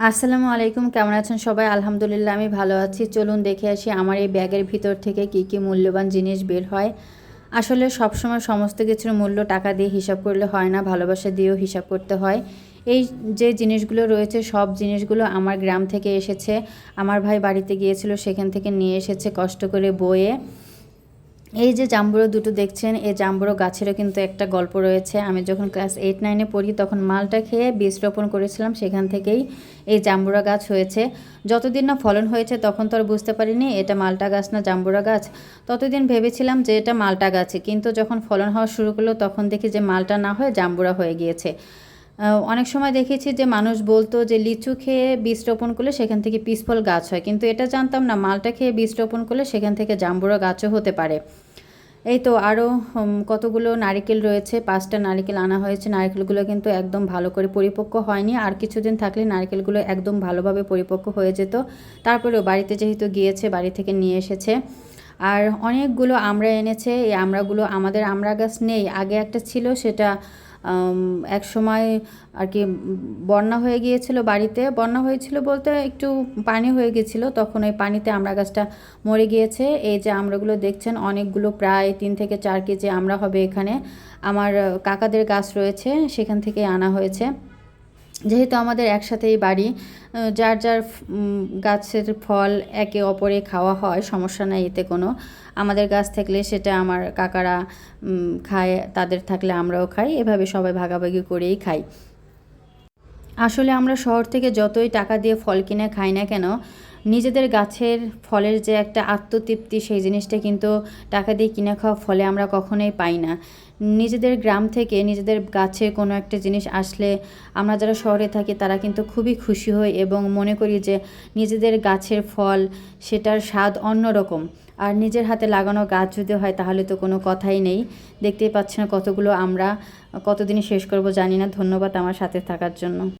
আসসালামু আলাইকুম, কেমন আছেন সবাই? আলহামদুলিল্লাহ আমি ভালো আছি। চলুন দেখে আসি আমার এই ব্যাগের ভিতর থেকে কি কি মূল্যবান জিনিস বের হয়। আসলে সবসময় সমস্ত কিছুর মূল্য টাকা দিয়ে হিসাব করলে হয় না, ভালোবাসা দিয়েও হিসাব করতে হয়। এই যে জিনিসগুলো রয়েছে সব জিনিসগুলো আমার গ্রাম থেকে এসেছে। আমার ভাই বাড়িতে গিয়েছিল, সেখান থেকে নিয়ে এসেছে কষ্ট করে বয়ে। এই যে জাম্বুরো দুটো দেখছেন, এই জাম্বুরো গাছেরও কিন্তু একটা গল্প রয়েছে। আমি যখন ক্লাস 8-9-এ পড়ি তখন মালটা খেয়ে বীজ রোপণ করেছিলাম, সেখান থেকেই এই জাম্বুরা গাছ হয়েছে। যতদিন না ফলন হয়েছে তখন তো আর বুঝতে পারিনি এটা মালটা গাছ না জাম্বুরা গাছ। ততদিন ভেবেছিলাম যে এটা মালটা গাছে, কিন্তু যখন ফলন হওয়া শুরু করলো তখন দেখি যে মালটা না হয়ে জাম্বুরা হয়ে গিয়েছে। অনেক সময় দেখেছি যে মানুষ বলতো যে লিচু খেয়ে বীজ রোপণ করলে সেখান থেকে পিসফল গাছ হয়, কিন্তু এটা জানতাম না মালটা খেয়ে বীজ রোপণ করলে সেখান থেকে জাম্বুরা গাছও হতে পারে। এই তো আরও কতগুলো নারিকেল রয়েছে, 5টা নারিকেল আনা হয়েছে। নারিকেলগুলো কিন্তু একদম ভালো করে পরিপক্ক হয়নি, আর কিছুদিন থাকলে নারিকেলগুলো একদম ভালোভাবে পরিপক্ক হয়ে যেত। তারপরেও বাড়িতে যেহেতু গিয়েছে বাড়ি থেকে নিয়ে এসেছে। আর অনেকগুলো আমড়া এনেছে। এই আমড়াগুলো, আমাদের আমড়া গাছ নেই, আগে একটা ছিল, সেটা এক সময় আর কি বন্যা হয়ে গিয়েছিল, বাড়িতে বন্যা হয়েছিল বলতে একটু পানি হয়ে গিয়েছিল, তখন ওই পানিতে আমড়া গাছটা মরে গিয়েছে। এই যে আমড়াগুলো দেখছেন অনেকগুলো, প্রায় 3 থেকে 4 কেজি আমড়া হবে এখানে। আমার কাকাদের গাছ রয়েছে, সেখান থেকে আনা হয়েছে। যেহেতু আমাদের একসাথেই বাড়ি, যার যার গাছের ফল একে অপরে খাওয়া হয়, সমস্যা নাই এতে কোনো। আমাদের গাছ থাকলে সেটা আমার কাকারা খায়, তাদের থাকলে আমরাও খাই, এভাবে সবাই ভাগাভাগি করেই খাই। আসলে আমরা শহর থেকে যতই টাকা দিয়ে ফল কিনে খাই না কেন, নিজেদের গাছের ফলের যে একটা আত্মতৃপ্তি, সেই জিনিসটা কিন্তু টাকা দিয়ে কিনে খাওয়া ফলে আমরা কখনোই পাই না। নিজেদের গ্রাম থেকে নিজেদের গাছের কোনো একটা জিনিস আসলে আমরা যারা শহরে থাকি তারা কিন্তু খুবই খুশি হই এবং মনে করি যে নিজেদের গাছের ফল, সেটার স্বাদ অন্যরকম। আর নিজের হাতে লাগানো গাছ যদি হয় তাহলে তো কোনো কথাই নেই। দেখতেই পাচ্ছেন কতগুলো আমরা, কতদিনই শেষ করব জানি না। ধন্যবাদ আমার সাথে থাকার জন্য।